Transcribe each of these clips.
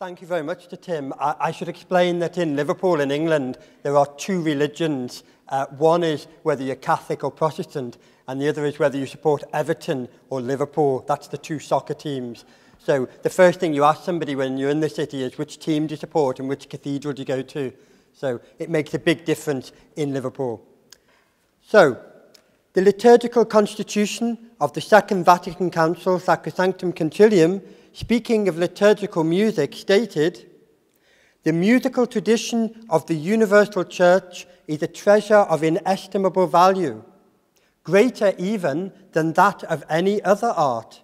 Thank you very much to Tim. I should explain that in Liverpool, in England, there are two religions. One is whether you're Catholic or Protestant, and the other is whether you support Everton or Liverpool. That's the two soccer teams. So the first thing you ask somebody when you're in the city is which team do you support and which cathedral do you go to. So it makes a big difference in Liverpool. So the liturgical constitution of the Second Vatican Council, Sacrosanctum Concilium, speaking of liturgical music, stated, "The musical tradition of the universal church is a treasure of inestimable value, greater even than that of any other art.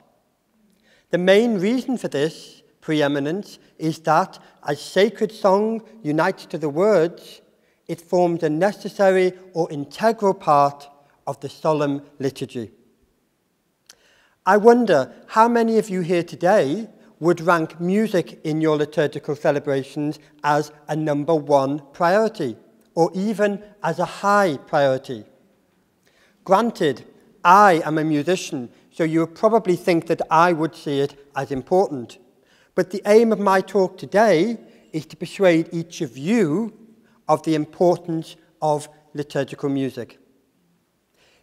The main reason for this preeminence is that, as sacred song unites to the words, it forms a necessary or integral part of the solemn liturgy." I wonder how many of you here today would rank music in your liturgical celebrations as a number one priority, or even as a high priority. Granted, I am a musician, so you would probably think that I would see it as important. But the aim of my talk today is to persuade each of you of the importance of liturgical music.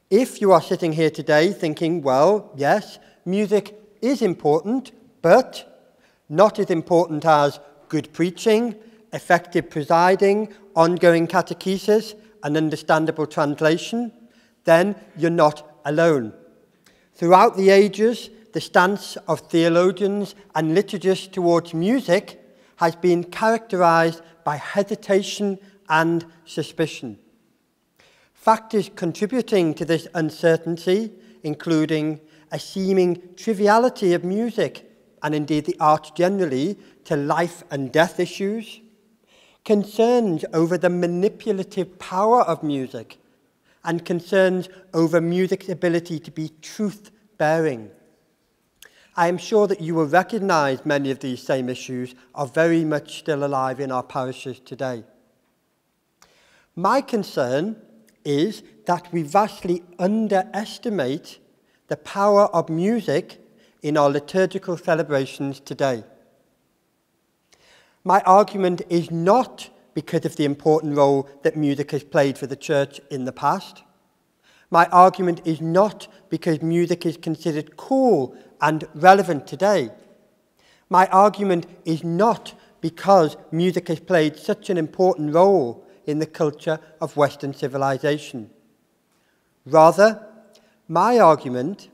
If you are sitting here today thinking, well, yes, music is important, but not as important as good preaching, effective presiding, ongoing catechesis, and understandable translation, then you're not alone. Throughout the ages, the stance of theologians and liturgists towards music has been characterized by hesitation and suspicion. Factors contributing to this uncertainty, including a seeming triviality of music, and indeed the art generally, to life and death issues, concerns over the manipulative power of music, and concerns over music's ability to be truth-bearing. I am sure that you will recognize many of these same issues are very much still alive in our parishes today. My concern is that we vastly underestimate the power of music in our liturgical celebrations today. My argument is not because of the important role that music has played for the church in the past. My argument is not because music is considered cool and relevant today. My argument is not because music has played such an important role in the culture of Western civilization. Rather, my argument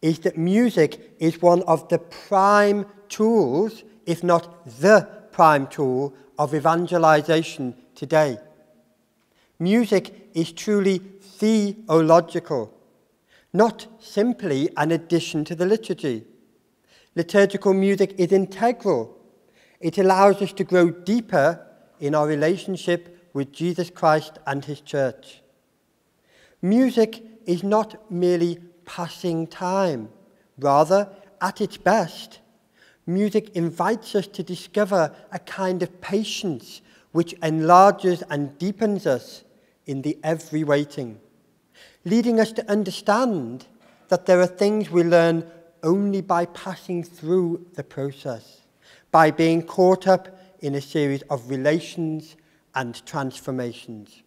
is that music is one of the prime tools, if not the prime tool, of evangelization today. Music is truly theological, not simply an addition to the liturgy. Liturgical music is integral. It allows us to grow deeper in our relationship with Jesus Christ and his church. Music is not merely passing time. Rather, at its best, music invites us to discover a kind of patience which enlarges and deepens us in the every waiting, leading us to understand that there are things we learn only by passing through the process, by being caught up in a series of relations and transformations.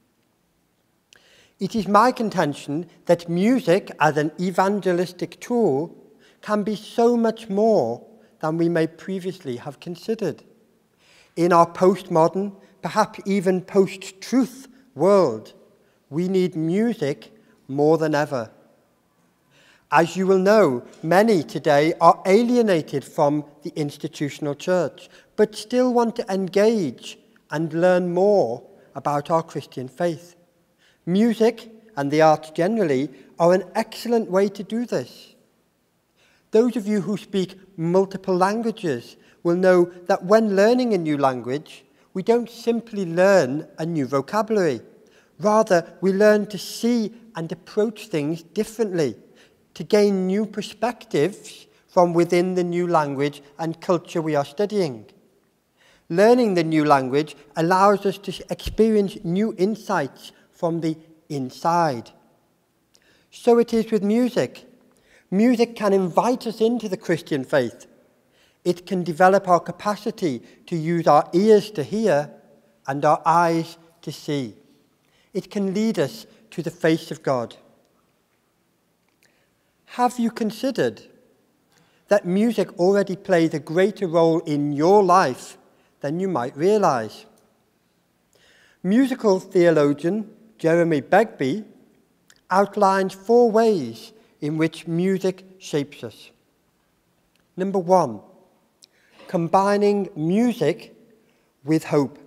It is my contention that music as an evangelistic tool can be so much more than we may previously have considered. In our postmodern, perhaps even post-truth world, we need music more than ever. As you will know, many today are alienated from the institutional church, but still want to engage and learn more about our Christian faith. Music, and the arts generally, are an excellent way to do this. Those of you who speak multiple languages will know that when learning a new language, we don't simply learn a new vocabulary. Rather, we learn to see and approach things differently, to gain new perspectives from within the new language and culture we are studying. Learning the new language allows us to experience new insights from the inside. So it is with music. Music can invite us into the Christian faith. It can develop our capacity to use our ears to hear and our eyes to see. It can lead us to the face of God. Have you considered that music already plays a greater role in your life than you might realize? Musical theologian Jeremy Begbie outlines 4 ways in which music shapes us. Number 1, combining music with hope.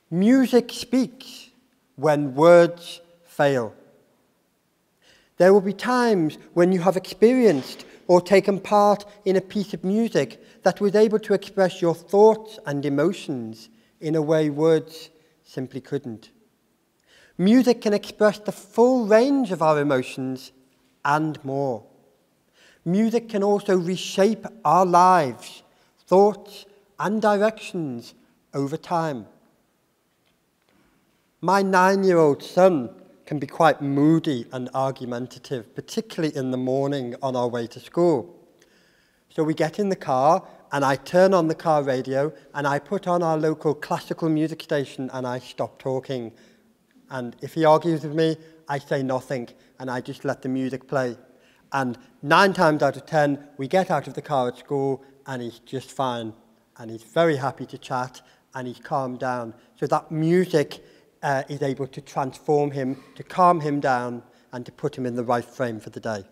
Music speaks when words fail. There will be times when you have experienced or taken part in a piece of music that was able to express your thoughts and emotions in a way words simply couldn't. Music can express the full range of our emotions and more. Music can also reshape our lives, thoughts, and directions over time. My 9-year-old son can be quite moody and argumentative, particularly in the morning on our way to school. So we get in the car, and I turn on the car radio, and I put on our local classical music station, and I stop talking. And if he argues with me, I say nothing, and I just let the music play. And 9 times out of 10, we get out of the car at school, and he's just fine. And he's very happy to chat, and he's calmed down. So that music is able to transform him, to calm him down, and to put him in the right frame for the day.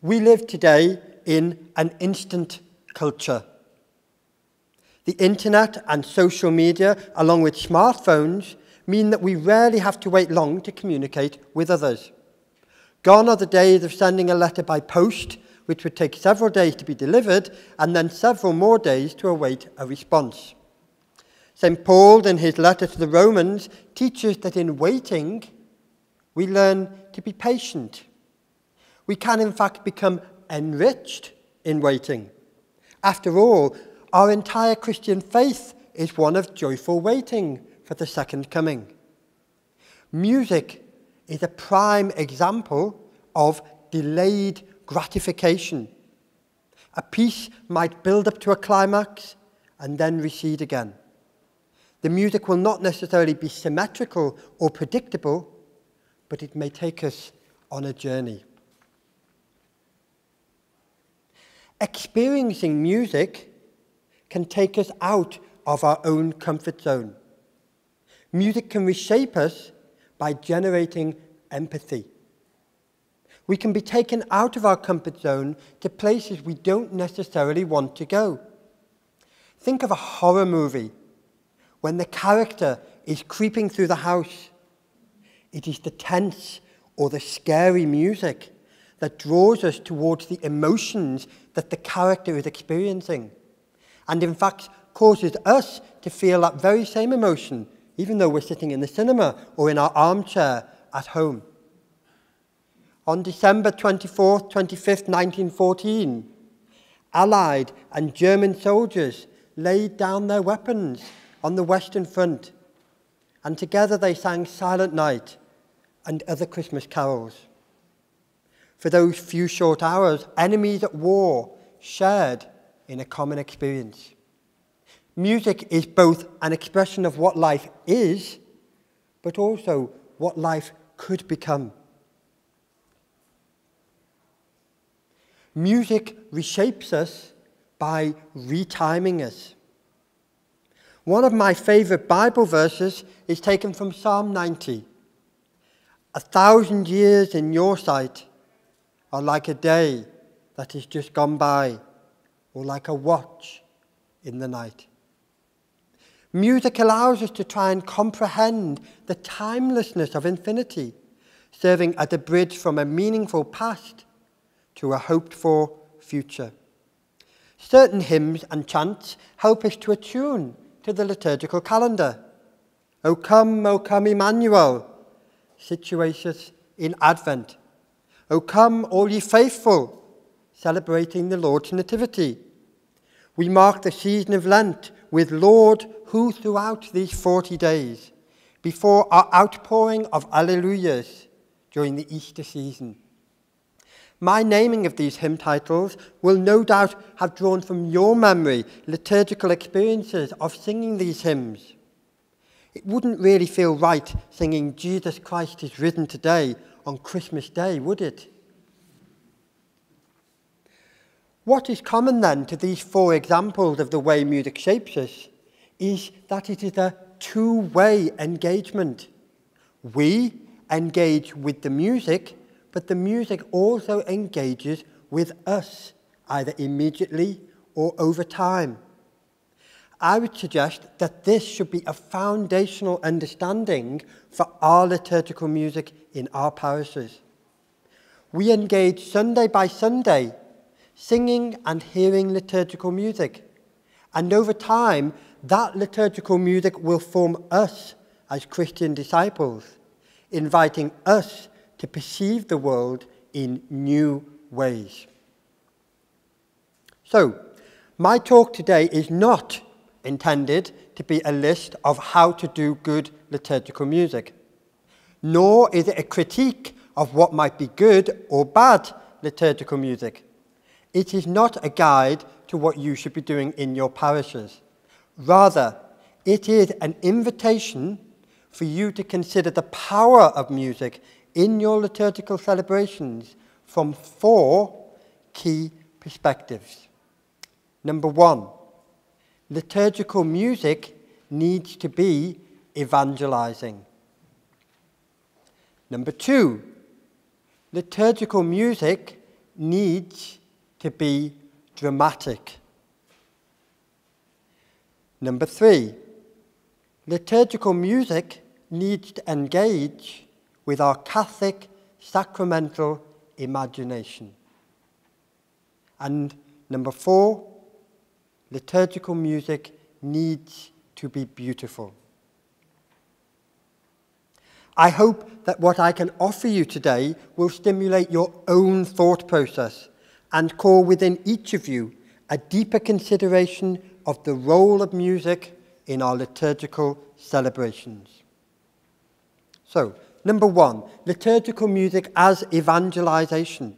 We live today in an instant culture. The internet and social media, along with smartphones, mean that we rarely have to wait long to communicate with others. Gone are the days of sending a letter by post, which would take several days to be delivered, and then several more days to await a response. St. Paul, in his letter to the Romans, teaches that in waiting, we learn to be patient. We can, in fact, become enriched in waiting. After all, our entire Christian faith is one of joyful waiting for the second coming. Music is a prime example of delayed gratification. A piece might build up to a climax and then recede again. The music will not necessarily be symmetrical or predictable, but it may take us on a journey. Experiencing music can take us out of our own comfort zone. Music can reshape us by generating empathy. We can be taken out of our comfort zone to places we don't necessarily want to go. Think of a horror movie when the character is creeping through the house. It is the tense or the scary music that draws us towards the emotions that the character is experiencing, and in fact causes us to feel that very same emotion, even though we're sitting in the cinema or in our armchair at home. On December 24th, 25th, 1914, Allied and German soldiers laid down their weapons on the Western Front, and together they sang Silent Night and other Christmas carols. For those few short hours, enemies at war shared in a common experience. Music is both an expression of what life is, but also what life could become. Music reshapes us by retiming us. One of my favorite Bible verses is taken from Psalm 90. 1,000 years in your sight are like a day that is just gone by, or like a watch in the night. Music allows us to try and comprehend the timelessness of infinity, serving as a bridge from a meaningful past to a hoped-for future. Certain hymns and chants help us to attune to the liturgical calendar. O come, Emmanuel, situates us in Advent. O come, all ye faithful, celebrating the Lord's nativity. We mark the season of Lent with Lord, who throughout these 40 days, before our outpouring of Alleluias during the Easter season. My naming of these hymn titles will no doubt have drawn from your memory liturgical experiences of singing these hymns. It wouldn't really feel right singing Jesus Christ is risen today on Christmas Day, would it? What is common then to these four examples of the way music shapes us is that it is a two-way engagement. We engage with the music, but the music also engages with us, either immediately or over time. I would suggest that this should be a foundational understanding for our liturgical music in our parishes. We engage Sunday by Sunday, singing and hearing liturgical music. And over time, that liturgical music will form us as Christian disciples, inviting us to perceive the world in new ways. So, my talk today is not intended to be a list of how to do good liturgical music, nor is it a critique of what might be good or bad liturgical music. It is not a guide to what you should be doing in your parishes. Rather, it is an invitation for you to consider the power of music in your liturgical celebrations from four key perspectives. Number one, liturgical music needs to be evangelizing. Number two, liturgical music needs to be dramatic. Number three, liturgical music needs to engage with our Catholic sacramental imagination. And number four, liturgical music needs to be beautiful. I hope that what I can offer you today will stimulate your own thought process and call within each of you a deeper consideration of the role of music in our liturgical celebrations. So, number one, liturgical music as evangelization.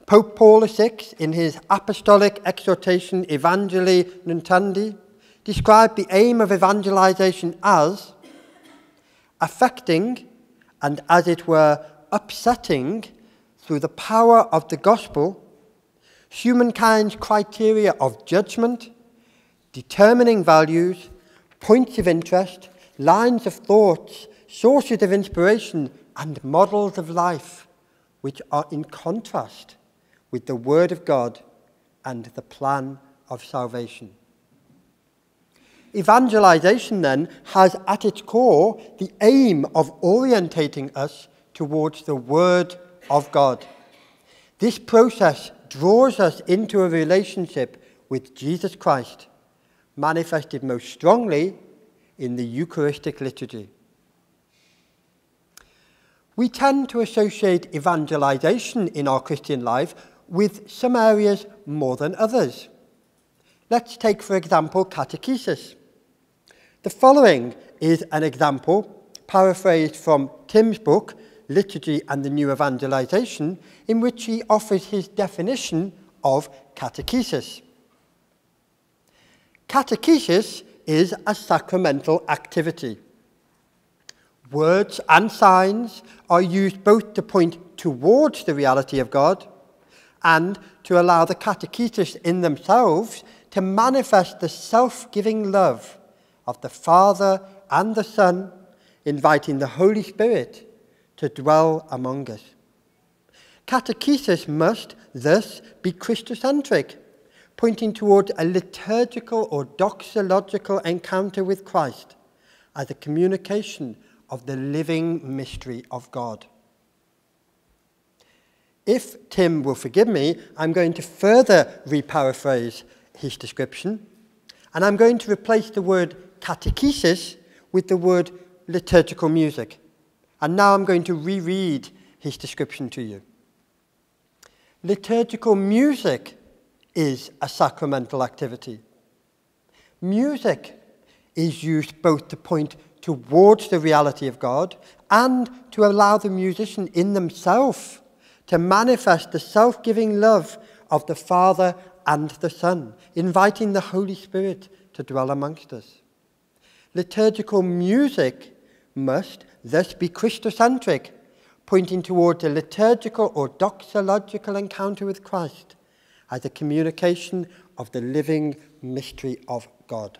Pope Paul VI, in his apostolic exhortation Evangelii Nuntandi, described the aim of evangelization as affecting and, as it were, upsetting through the power of the gospel humankind's criteria of judgment, determining values, points of interest, lines of thoughts, sources of inspiration, and models of life, which are in contrast with the Word of God and the plan of salvation. Evangelization, then, has at its core the aim of orientating us towards the Word of God. This process draws us into a relationship with Jesus Christ, manifested most strongly in the Eucharistic liturgy. We tend to associate evangelization in our Christian life with some areas more than others. Let's take, for example, catechesis. The following is an example, paraphrased from Tim's book, Liturgy and the New Evangelization, in which he offers his definition of catechesis. Catechesis is a sacramental activity. Words and signs are used both to point towards the reality of God and to allow the catechetes in themselves to manifest the self-giving love of the Father and the Son, inviting the Holy Spirit to dwell among us. Catechesis must thus be Christocentric, pointing towards a liturgical or doxological encounter with Christ as a communication of the living mystery of God. If Tim will forgive me, I'm going to further reparaphrase his description, and I'm going to replace the word catechesis with the word liturgical music. And now I'm going to reread his description to you. Liturgical music is a sacramental activity. Music is used both to point towards the reality of God and to allow the musician in themselves to manifest the self-giving love of the Father and the Son, inviting the Holy Spirit to dwell amongst us. Liturgical music must thus be Christocentric, pointing towards a liturgical or doxological encounter with Christ as a communication of the living mystery of God.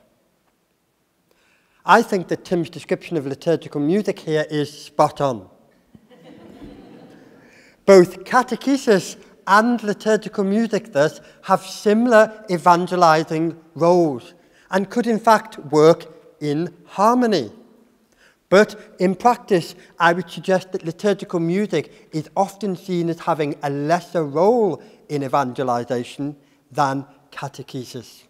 I think that Tim's description of liturgical music here is spot on. Both catechesis and liturgical music, thus, have similar evangelizing roles and could in fact work in harmony. But in practice, I would suggest that liturgical music is often seen as having a lesser role in evangelization than catechesis.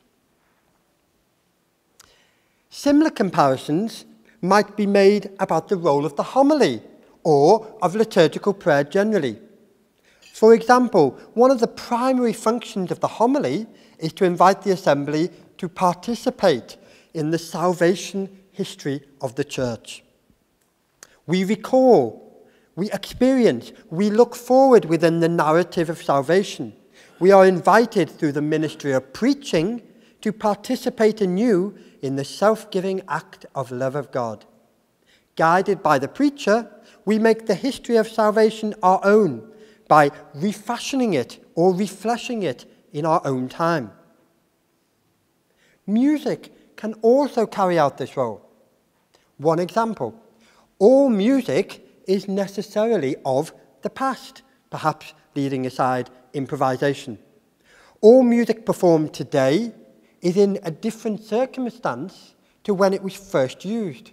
Similar comparisons might be made about the role of the homily or of liturgical prayer generally. For example, one of the primary functions of the homily is to invite the assembly to participate in the salvation history of the Church. We recall, we experience, we look forward within the narrative of salvation. We are invited through the ministry of preaching to participate anew in the self-giving act of love of God. Guided by the preacher, we make the history of salvation our own by refashioning it or refleshing it in our own time. Music can also carry out this role. One example, all music is necessarily of the past, perhaps leaving aside improvisation. All music performed today is in a different circumstance to when it was first used.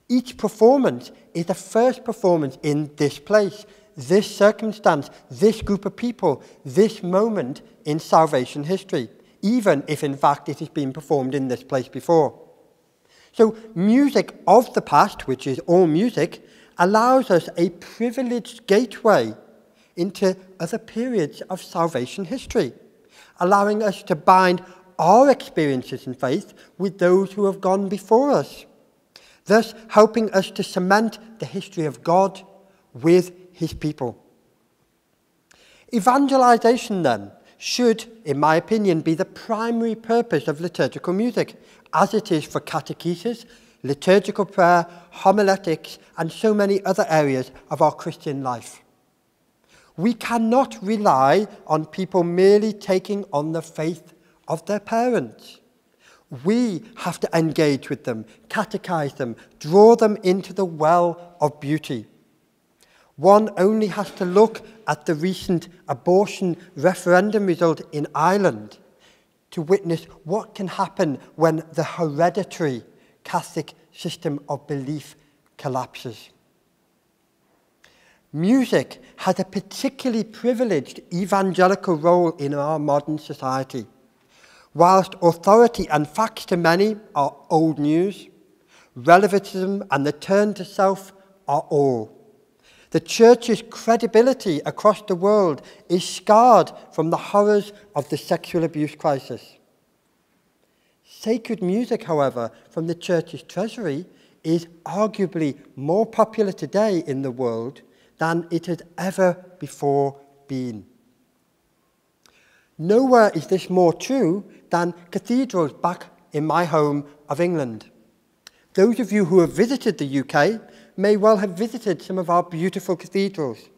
Each performance is the first performance in this place, this circumstance, this group of people, this moment in salvation history, even if in fact it has been performed in this place before. So music of the past, which is all music, allows us a privileged gateway into other periods of salvation history, allowing us to bind our experiences in faith with those who have gone before us, thus helping us to cement the history of God with his people. Evangelization, then, should, in my opinion, be the primary purpose of liturgical music, as it is for catechesis, liturgical prayer, homiletics, and so many other areas of our Christian life. We cannot rely on people merely taking on the faith of their parents. We have to engage with them, catechize them, draw them into the well of beauty. One only has to look at the recent abortion referendum result in Ireland to witness what can happen when the hereditary Catholic system of belief collapses. Music has a particularly privileged evangelical role in our modern society. Whilst authority and facts to many are old news, relativism and the turn to self are all. The Church's credibility across the world is scarred from the horrors of the sexual abuse crisis. Sacred music, however, from the Church's treasury is arguably more popular today in the world than it has ever before been. Nowhere is this more true than cathedrals back in my home of England. Those of you who have visited the UK may well have visited some of our beautiful cathedrals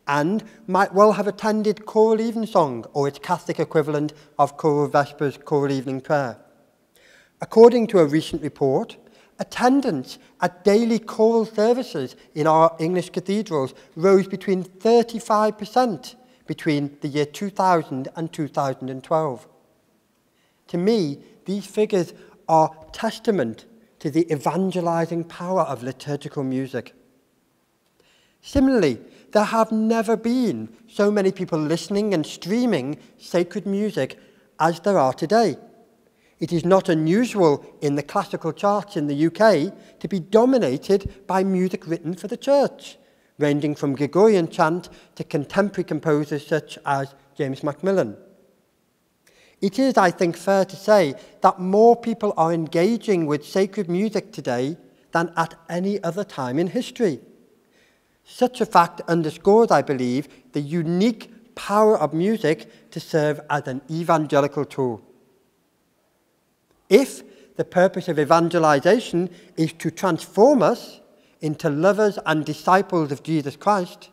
and might well have attended choral evensong or its Catholic equivalent of choral vespers, choral evening prayer. According to a recent report, attendance at daily choral services in our English cathedrals rose between 35% between the year 2000 and 2012. To me, these figures are testament to the evangelizing power of liturgical music. Similarly, there have never been so many people listening and streaming sacred music as there are today. It is not unusual in the classical charts in the UK to be dominated by music written for the church, ranging from Gregorian chant to contemporary composers such as James Macmillan. It is, I think, fair to say that more people are engaging with sacred music today than at any other time in history. Such a fact underscores, I believe, the unique power of music to serve as an evangelical tool. If the purpose of evangelization is to transform us into lovers and disciples of Jesus Christ,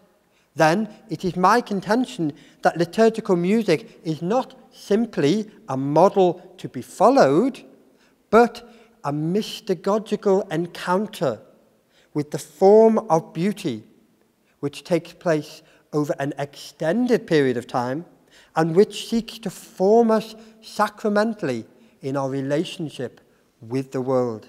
then it is my contention that liturgical music is not simply a model to be followed, but a mystagogical encounter with the form of beauty which takes place over an extended period of time and which seeks to form us sacramentally in our relationship with the world.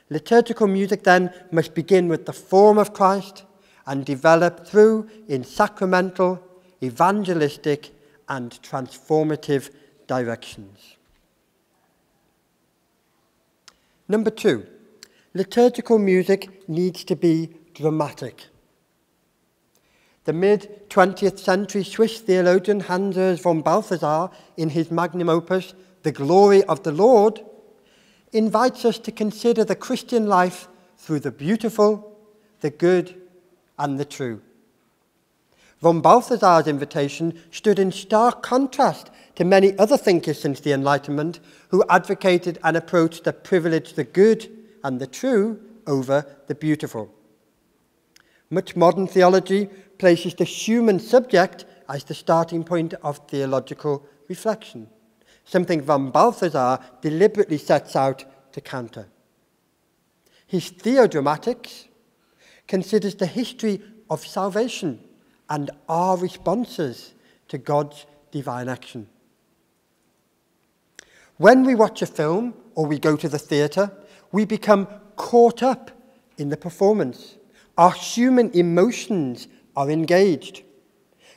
Liturgical music then must begin with the form of Christ and develop through in sacramental, evangelistic, and transformative directions. Number 2, liturgical music needs to be dramatic. The mid-20th century Swiss theologian Hans von Balthasar, in his magnum opus, The Glory of the Lord, invites us to consider the Christian life through the beautiful, the good, and the true. Von Balthasar's invitation stood in stark contrast to many other thinkers since the Enlightenment who advocated an approach that privileged the good and the true over the beautiful. Much modern theology places the human subject as the starting point of theological reflection, something von Balthasar deliberately sets out to counter. His Theodramatics considers the history of salvation and our responses to God's divine action. When we watch a film or we go to the theatre, we become caught up in the performance. Our human emotions are engaged.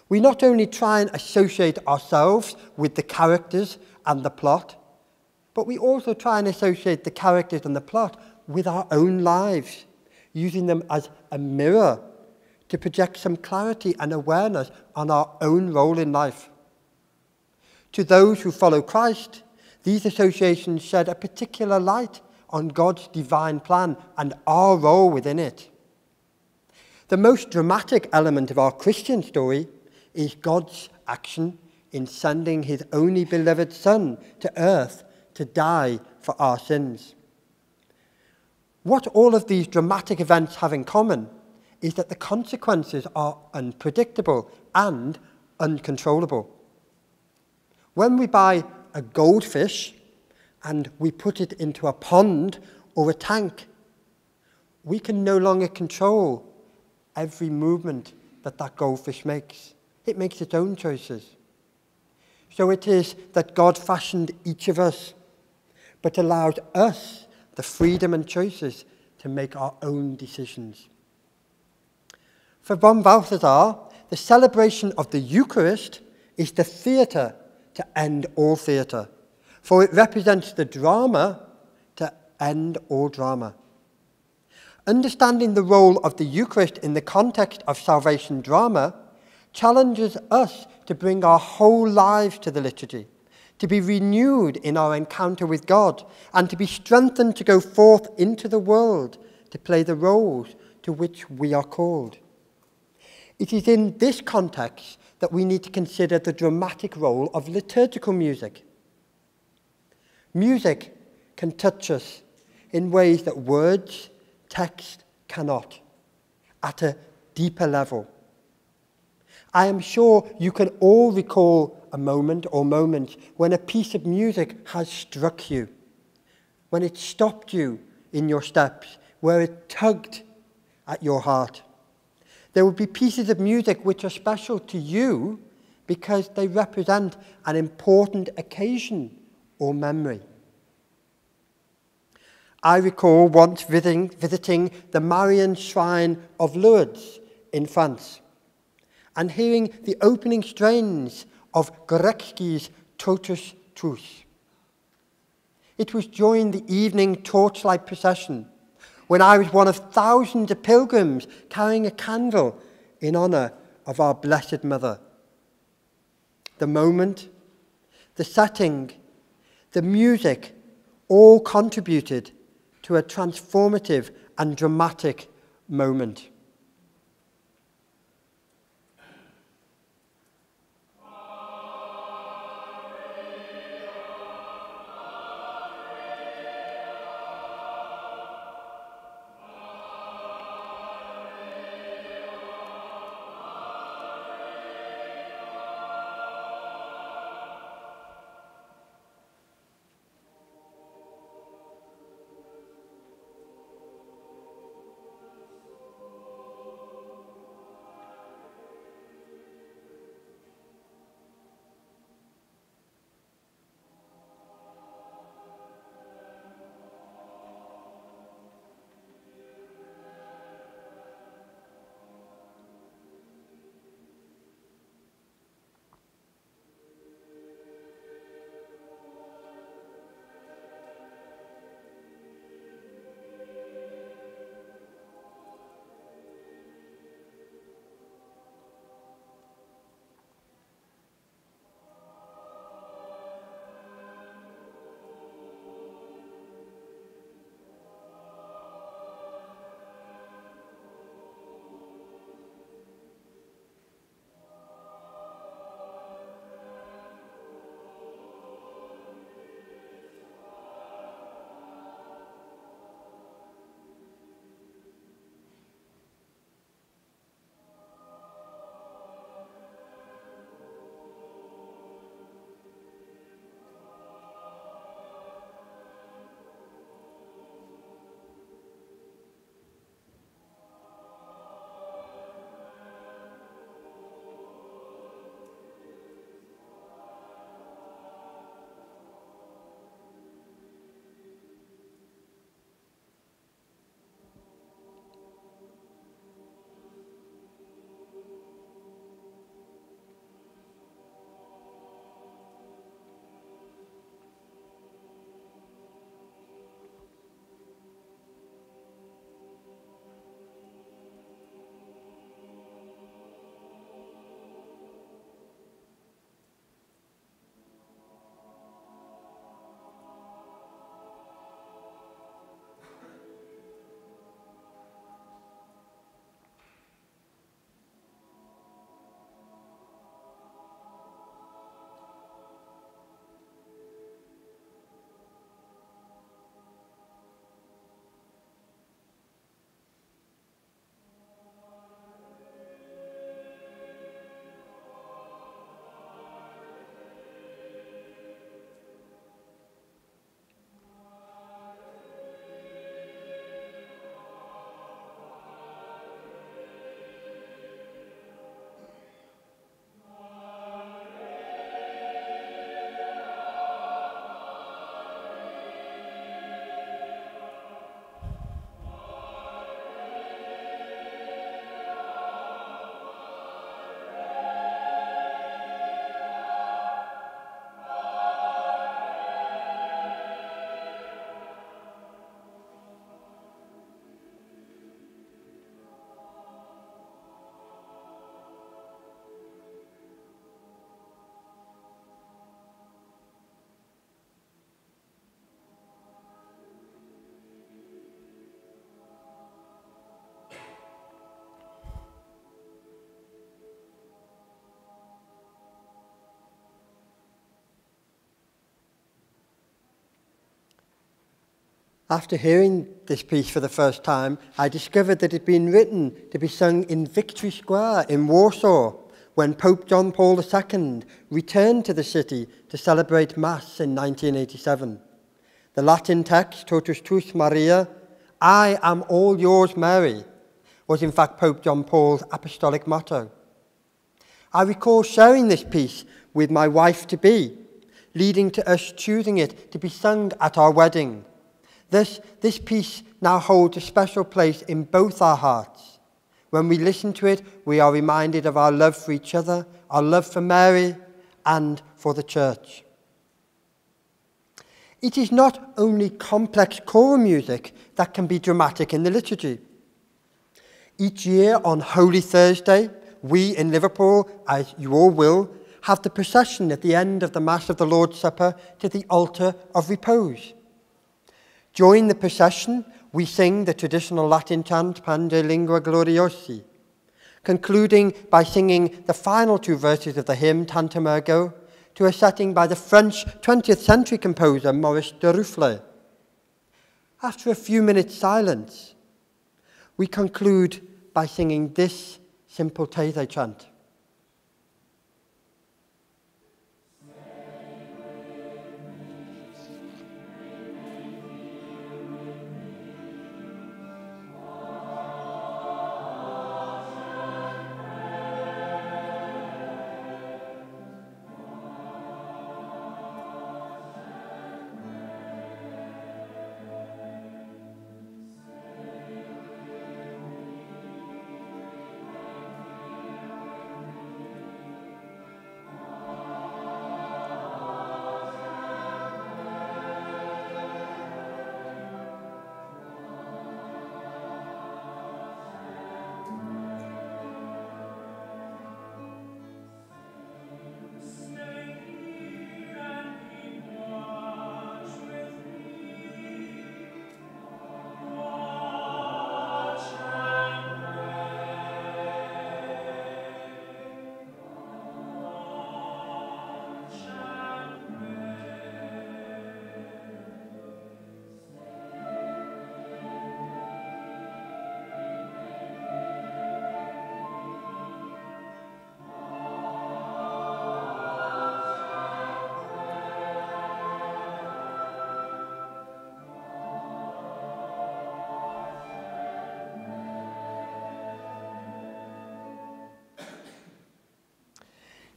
We not only try and associate ourselves with the characters and the plot, but we also try and associate the characters and the plot with our own lives, using them as a mirror to project some clarity and awareness on our own role in life. To those who follow Christ, these associations shed a particular light on God's divine plan and our role within it. The most dramatic element of our Christian story is God's action in sending his only beloved Son to earth to die for our sins. What all of these dramatic events have in common is that the consequences are unpredictable and uncontrollable. When we buy a goldfish and we put it into a pond or a tank, we can no longer control every movement that goldfish makes. It makes its own choices. So it is that God fashioned each of us, but allowed us the freedom and choices to make our own decisions. For von Balthasar, the celebration of the Eucharist is the theatre to end all theatre, for it represents the drama to end all drama. Understanding the role of the Eucharist in the context of salvation drama challenges us to bring our whole lives to the liturgy, to be renewed in our encounter with God, and to be strengthened to go forth into the world to play the roles to which we are called. It is in this context that we need to consider the dramatic role of liturgical music. Music can touch us in ways that words, text cannot, at a deeper level. I am sure you can all recall a moment or moments when a piece of music has struck you, when it stopped you in your steps, where it tugged at your heart. There will be pieces of music which are special to you because they represent an important occasion or memory. I recall once visiting the Marian shrine of Lourdes in France and hearing the opening strains of Gorecki's Totus Tuus. It was during the evening torchlight procession when I was one of thousands of pilgrims carrying a candle in honor of our Blessed Mother. The moment, the setting, the music all contributed to a transformative and dramatic moment. After hearing this piece for the first time, I discovered that it had been written to be sung in Victory Square in Warsaw when Pope John Paul II returned to the city to celebrate Mass in 1987. The Latin text, Totus tuus Maria, I am all yours, Mary, was in fact Pope John Paul's apostolic motto. I recall sharing this piece with my wife-to-be, leading to us choosing it to be sung at our wedding. Thus, this piece now holds a special place in both our hearts. When we listen to it, we are reminded of our love for each other, our love for Mary, and for the Church. It is not only complex choral music that can be dramatic in the liturgy. Each year on Holy Thursday, we in Liverpool, as you all will, have the procession at the end of the Mass of the Lord's Supper to the altar of repose. During the procession, we sing the traditional Latin chant Pange Lingua Gloriosi, concluding by singing the final two verses of the hymn Tantum Ergo to a setting by the French 20th century composer Maurice de Rufflet. After a few minutes' silence, we conclude by singing this simple Taizé chant.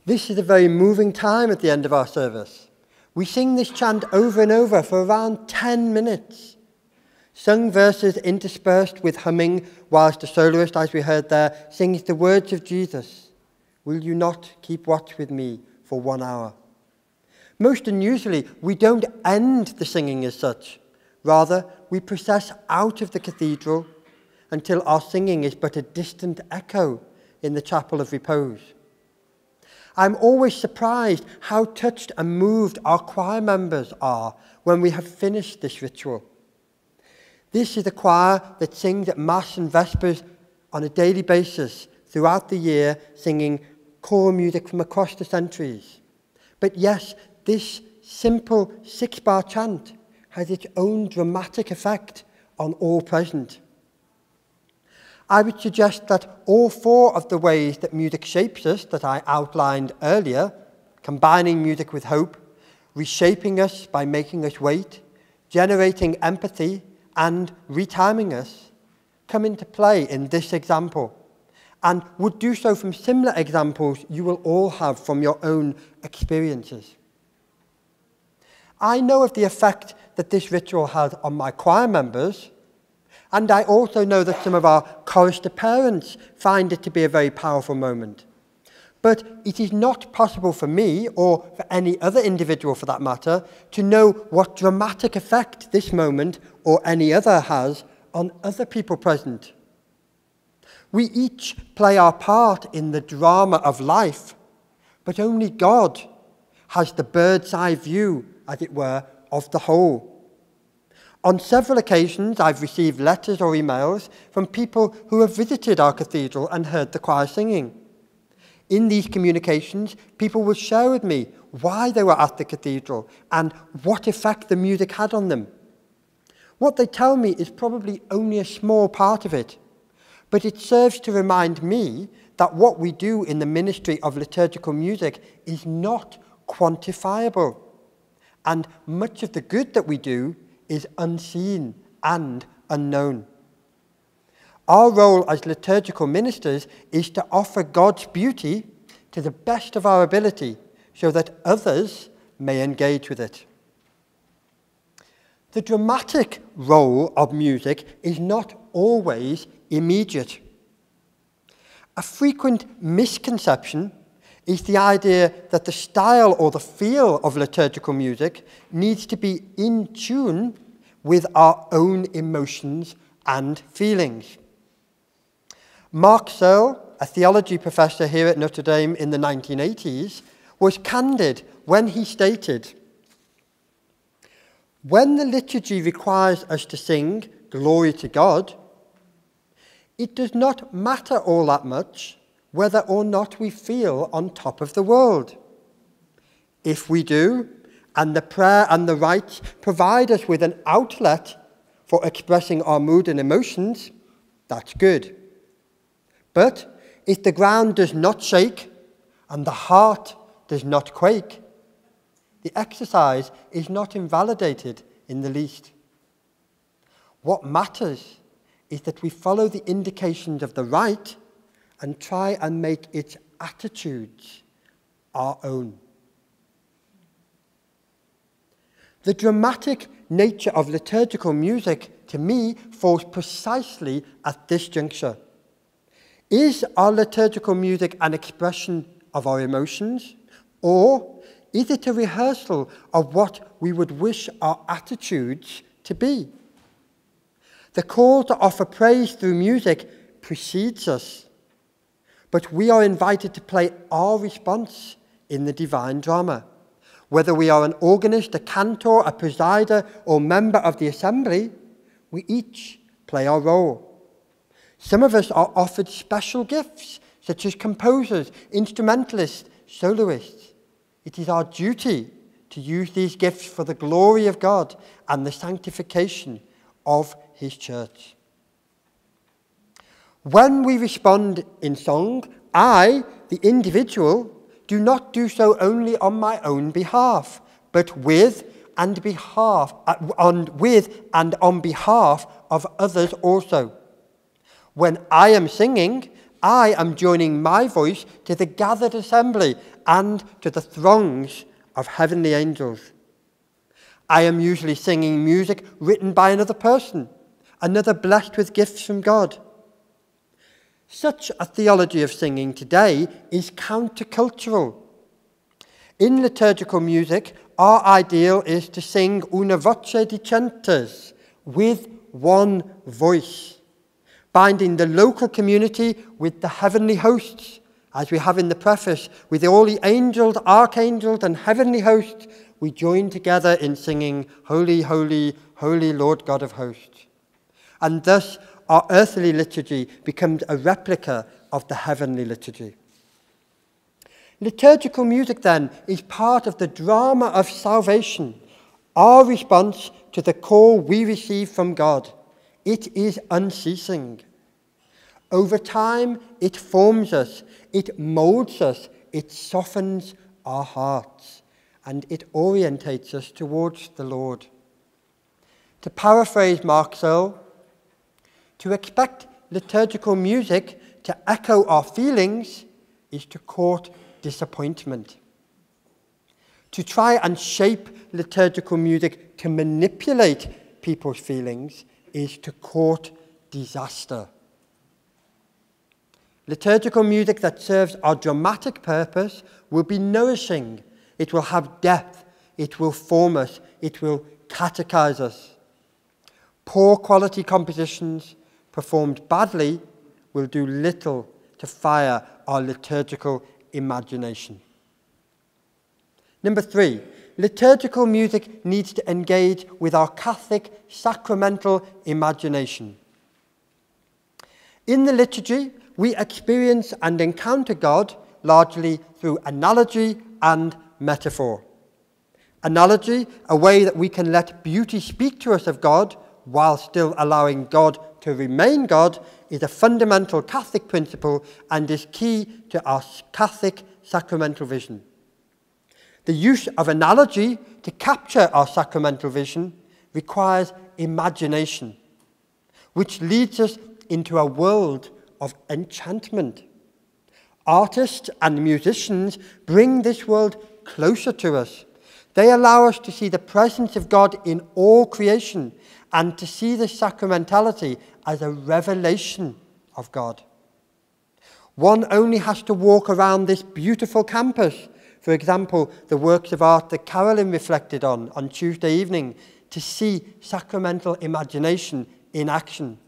This is a very moving time at the end of our service. We sing this chant over and over for around 10 minutes. Sung verses interspersed with humming, whilst the soloist, as we heard there, sings the words of Jesus. Will you not keep watch with me for 1 hour? Most unusually, we don't end the singing as such. Rather, we process out of the cathedral until our singing is but a distant echo in the chapel of repose. I'm always surprised how touched and moved our choir members are when we have finished this ritual. This is a choir that sings at Mass and Vespers on a daily basis throughout the year, singing choral music from across the centuries. But yes, this simple 6-bar chant has its own dramatic effect on all present. I would suggest that all 4 of the ways that music shapes us that I outlined earlier, combining music with hope, reshaping us by making us wait, generating empathy, and retiming us, come into play in this example, and would do so from similar examples you will all have from your own experiences. I know of the effect that this ritual has on my choir members, and I also know that some of our chorister parents find it to be a very powerful moment. But it is not possible for me, or for any other individual for that matter, to know what dramatic effect this moment or any other has on other people present. We each play our part in the drama of life, but only God has the bird's eye view, as it were, of the whole. On several occasions, I've received letters or emails from people who have visited our cathedral and heard the choir singing. In these communications, people will share with me why they were at the cathedral and what effect the music had on them. What they tell me is probably only a small part of it, but it serves to remind me that what we do in the ministry of liturgical music is not quantifiable, and much of the good that we do is unseen and unknown. Our role as liturgical ministers is to offer God's beauty to the best of our ability so that others may engage with it. The dramatic role of music is not always immediate. A frequent misconception is the idea that the style or the feel of liturgical music needs to be in tune with our own emotions and feelings. Mark Searle, a theology professor here at Notre Dame in the 1980s, was candid when he stated, "When the liturgy requires us to sing glory to God, it does not matter all that much whether or not we feel on top of the world. If we do, and the prayer and the rites provide us with an outlet for expressing our mood and emotions, that's good. But if the ground does not shake and the heart does not quake, the exercise is not invalidated in the least. What matters is that we follow the indications of the rite and try and make its attitudes our own." The dramatic nature of liturgical music, to me, falls precisely at this juncture. Is our liturgical music an expression of our emotions, or is it a rehearsal of what we would wish our attitudes to be? The call to offer praise through music precedes us, but we are invited to play our response in the divine drama. Whether we are an organist, a cantor, a presider, or member of the assembly, we each play our role. Some of us are offered special gifts, such as composers, instrumentalists, soloists. It is our duty to use these gifts for the glory of God and the sanctification of His church. When we respond in song, I, the individual, do not do so only on my own behalf, but with and on behalf of others also. When I am singing, I am joining my voice to the gathered assembly and to the throngs of heavenly angels. I am usually singing music written by another person, another blessed with gifts from God. Such a theology of singing today is countercultural. In liturgical music, our ideal is to sing una voce dicentes, with one voice, binding the local community with the heavenly hosts, as we have in the preface, with all the angels, archangels, and heavenly hosts, we join together in singing, Holy, holy, holy Lord God of hosts. And thus, our earthly liturgy becomes a replica of the heavenly liturgy. Liturgical music, then, is part of the drama of salvation, our response to the call we receive from God. It is unceasing. Over time, it forms us, it molds us, it softens our hearts, and it orientates us towards the Lord. To paraphrase Mark Searle, to expect liturgical music to echo our feelings is to court disappointment. To try and shape liturgical music to manipulate people's feelings is to court disaster. Liturgical music that serves our dramatic purpose will be nourishing. It will have depth. It will form us. It will catechize us. Poor quality compositions performed badly will do little to fire our liturgical imagination. Number 3, liturgical music needs to engage with our Catholic sacramental imagination. In the liturgy, we experience and encounter God largely through analogy and metaphor. Analogy, a way that we can let beauty speak to us of God, while still allowing God to remain God, is a fundamental Catholic principle and is key to our Catholic sacramental vision. The use of analogy to capture our sacramental vision requires imagination, which leads us into a world of enchantment. Artists and musicians bring this world closer to us. They allow us to see the presence of God in all creation and to see the sacramentality as a revelation of God. One only has to walk around this beautiful campus, for example, the works of art that Carolyn reflected on Tuesday evening, to see sacramental imagination in action.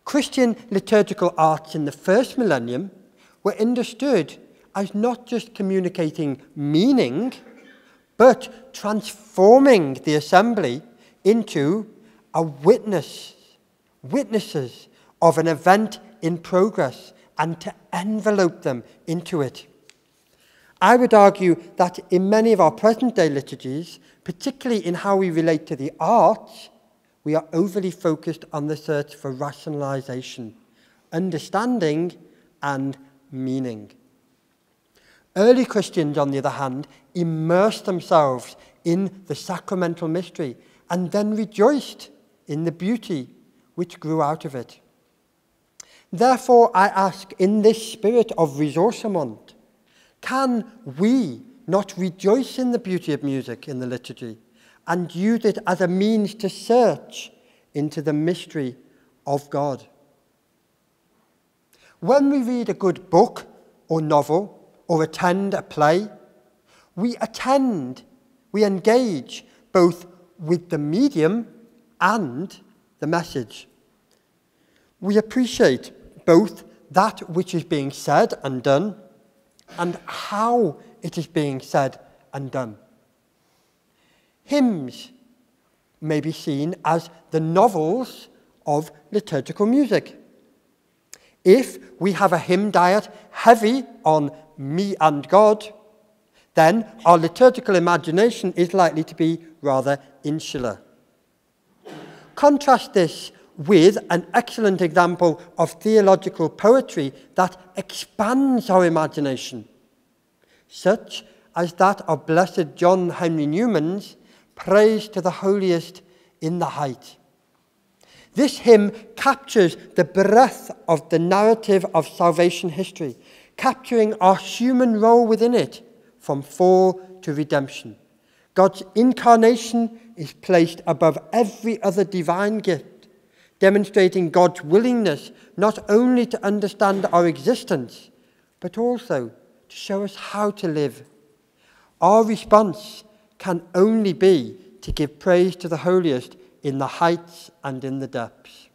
Christian liturgical arts in the first millennium were understood as not just communicating meaning, but transforming the assembly into a witnesses of an event in progress and to envelope them into it. I would argue that in many of our present-day liturgies, particularly in how we relate to the arts, we are overly focused on the search for rationalization, understanding, and meaning. Early Christians, on the other hand, immersed themselves in the sacramental mystery and then rejoiced in the beauty which grew out of it. Therefore, I ask, in this spirit of ressourcement, can we not rejoice in the beauty of music in the liturgy and use it as a means to search into the mystery of God? When we read a good book or novel or attend a play, we engage both with the medium and the message. We appreciate both that which is being said and done and how it is being said and done. Hymns may be seen as the novels of liturgical music. If we have a hymn diet heavy on me and God, then our liturgical imagination is likely to be rather insular. Contrast this with an excellent example of theological poetry that expands our imagination, such as that of Blessed John Henry Newman's Praise to the Holiest in the Height. This hymn captures the breadth of the narrative of salvation history, capturing our human role within it from fall to redemption. God's incarnation is placed above every other divine gift, demonstrating God's willingness not only to understand our existence, but also to show us how to live. Our response can only be to give praise to the holiest in the heights and in the depths.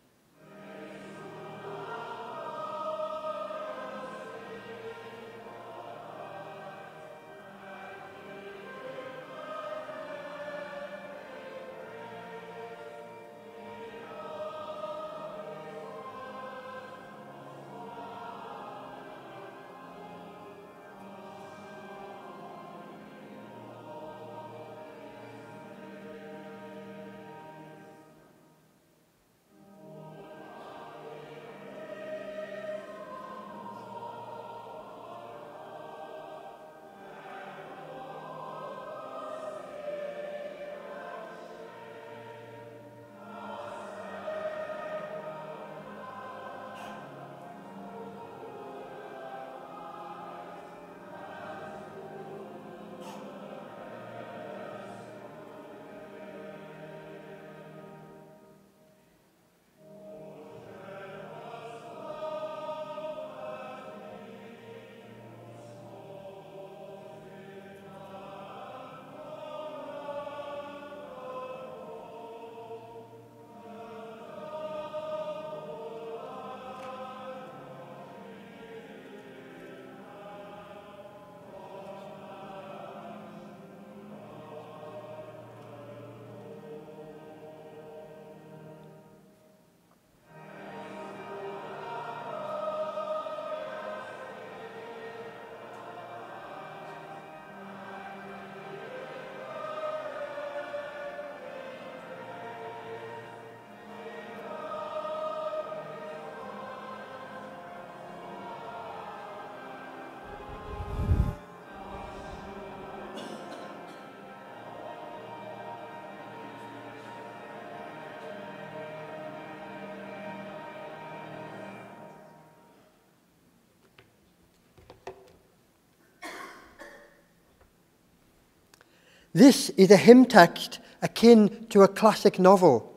This is a hymn text akin to a classic novel.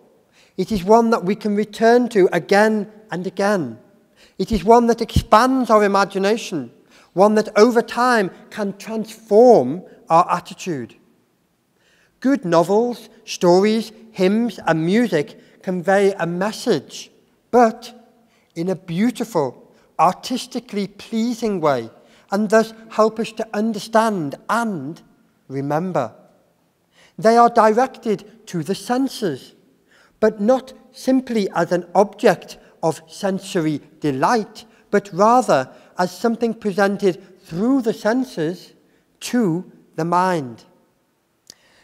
It is one that we can return to again and again. It is one that expands our imagination, one that over time can transform our attitude. Good novels, stories, hymns, and music convey a message, but in a beautiful, artistically pleasing way, and thus help us to understand and remember. They are directed to the senses, but not simply as an object of sensory delight, but rather as something presented through the senses to the mind.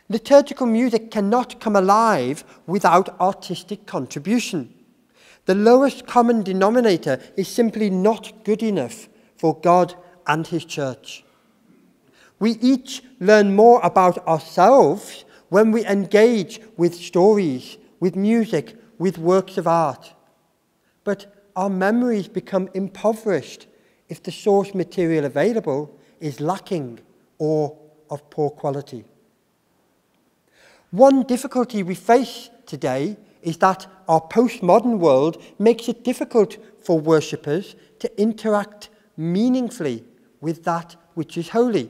Liturgical music cannot come alive without artistic contribution. The lowest common denominator is simply not good enough for God and his church. We each learn more about ourselves when we engage with stories, with music, with works of art. But our memories become impoverished if the source material available is lacking or of poor quality. One difficulty we face today is that our postmodern world makes it difficult for worshippers to interact meaningfully with that which is holy.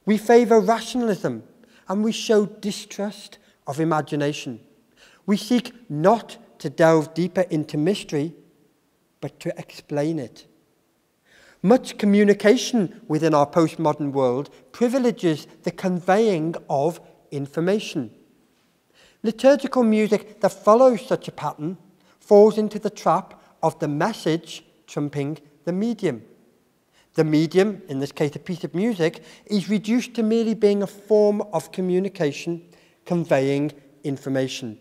We favour rationalism and we show distrust of imagination. We seek not to delve deeper into mystery, but to explain it. Much communication within our postmodern world privileges the conveying of information. Liturgical music that follows such a pattern falls into the trap of the message trumping the medium. The medium, in this case a piece of music, is reduced to merely being a form of communication, conveying information.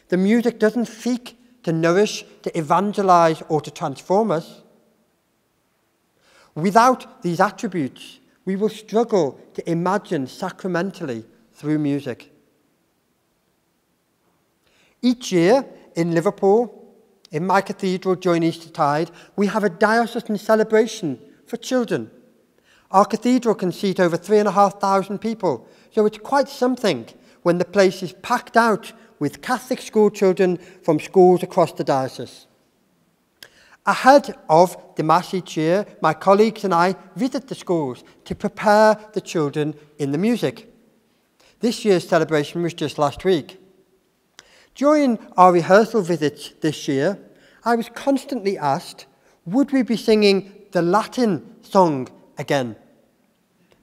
The music doesn't seek to nourish, to evangelize, or to transform us. Without these attributes, we will struggle to imagine sacramentally through music. Each year in Liverpool, in my cathedral during Eastertide, we have a diocesan celebration for children. Our cathedral can seat over 3,500 people, so it's quite something when the place is packed out with Catholic school children from schools across the diocese. Ahead of the Mass each year, my colleagues and I visit the schools to prepare the children in the music. This year's celebration was just last week. During our rehearsal visits this year, I was constantly asked, would we be singing the Latin song again?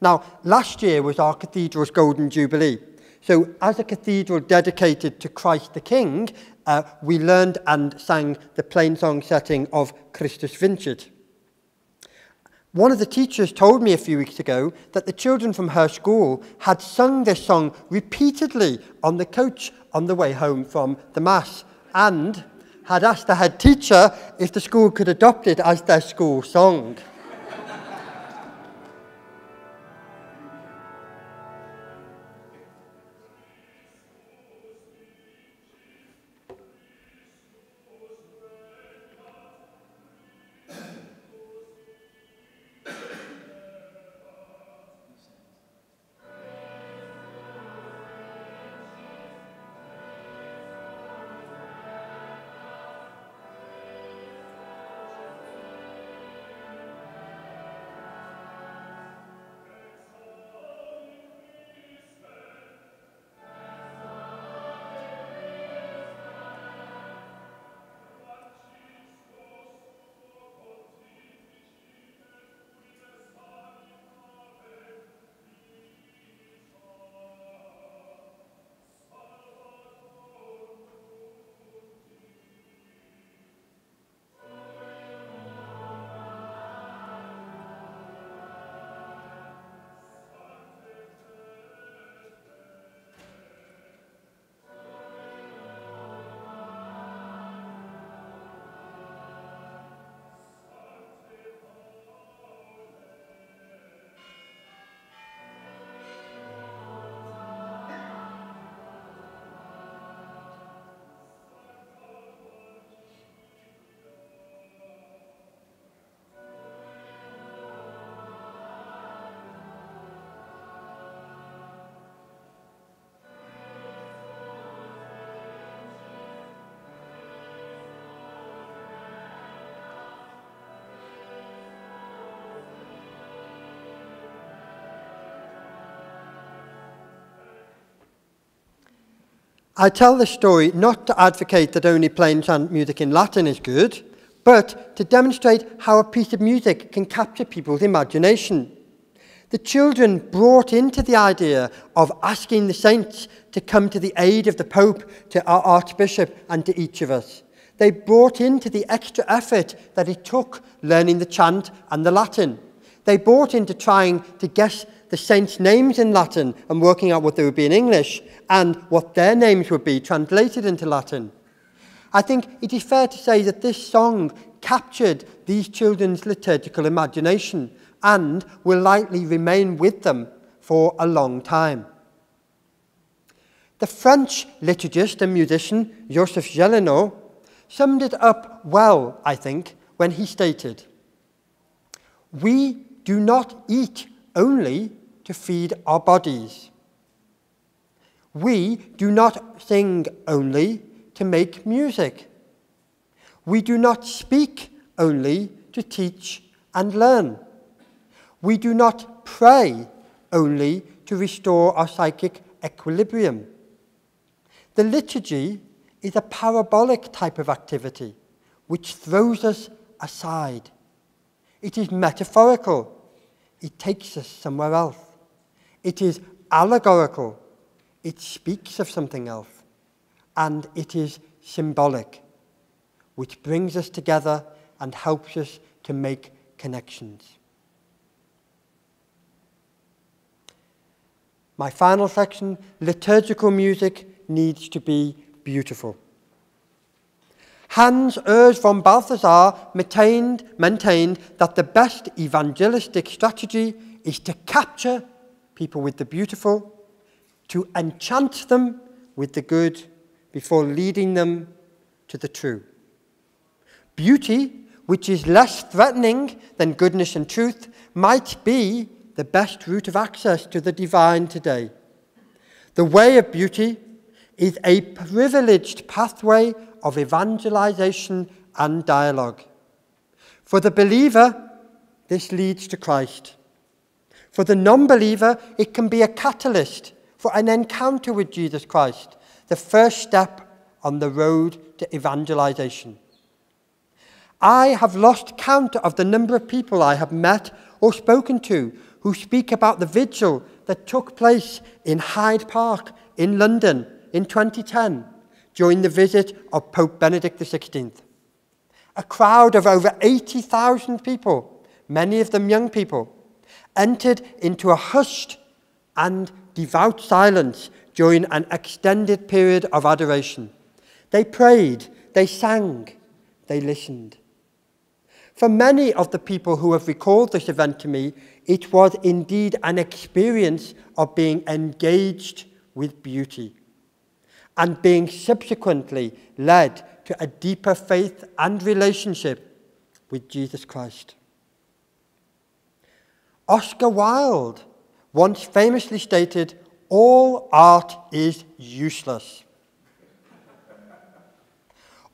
Now, last year was our cathedral's Golden Jubilee. So as a cathedral dedicated to Christ the King, we learned and sang the plain song setting of Christus Vincit. One of the teachers told me a few weeks ago that the children from her school had sung this song repeatedly on the coach on the way home from the Mass, and had asked the head teacher if the school could adopt it as their school song. I tell this story not to advocate that only plain chant music in Latin is good, but to demonstrate how a piece of music can capture people's imagination. The children brought into the idea of asking the saints to come to the aid of the Pope, to our Archbishop, and to each of us. They brought into the extra effort that it took learning the chant and the Latin. They brought into trying to guess the saints' names in Latin and working out what they would be in English and what their names would be translated into Latin. I think it is fair to say that this song captured these children's liturgical imagination and will likely remain with them for a long time. The French liturgist and musician Joseph Gélineau summed it up well, I think, when he stated, "We do not eat only to feed our bodies. We do not sing only to make music. We do not speak only to teach and learn. We do not pray only to restore our psychic equilibrium. The liturgy is a parabolic type of activity which throws us aside. It is metaphorical. It takes us somewhere else. It is allegorical. It speaks of something else. And it is symbolic, which brings us together and helps us to make connections." My final section, liturgical music needs to be beautiful. Hans Urs von Balthasar maintained that the best evangelistic strategy is to capture people with the beautiful, to enchant them with the good before leading them to the true. Beauty, which is less threatening than goodness and truth, might be the best route of access to the divine today. The way of beauty is a privileged pathway of evangelization and dialogue. For the believer, this leads to Christ. For the non-believer, it can be a catalyst for an encounter with Jesus Christ, the first step on the road to evangelization. I have lost count of the number of people I have met or spoken to who speak about the vigil that took place in Hyde Park in London in 2010 during the visit of Pope Benedict XVI. A crowd of over 80,000 people, many of them young people, entered into a hushed and devout silence during an extended period of adoration. They prayed, they sang, they listened. For many of the people who have recalled this event to me, it was indeed an experience of being engaged with beauty and being subsequently led to a deeper faith and relationship with Jesus Christ. Oscar Wilde once famously stated, "All art is useless."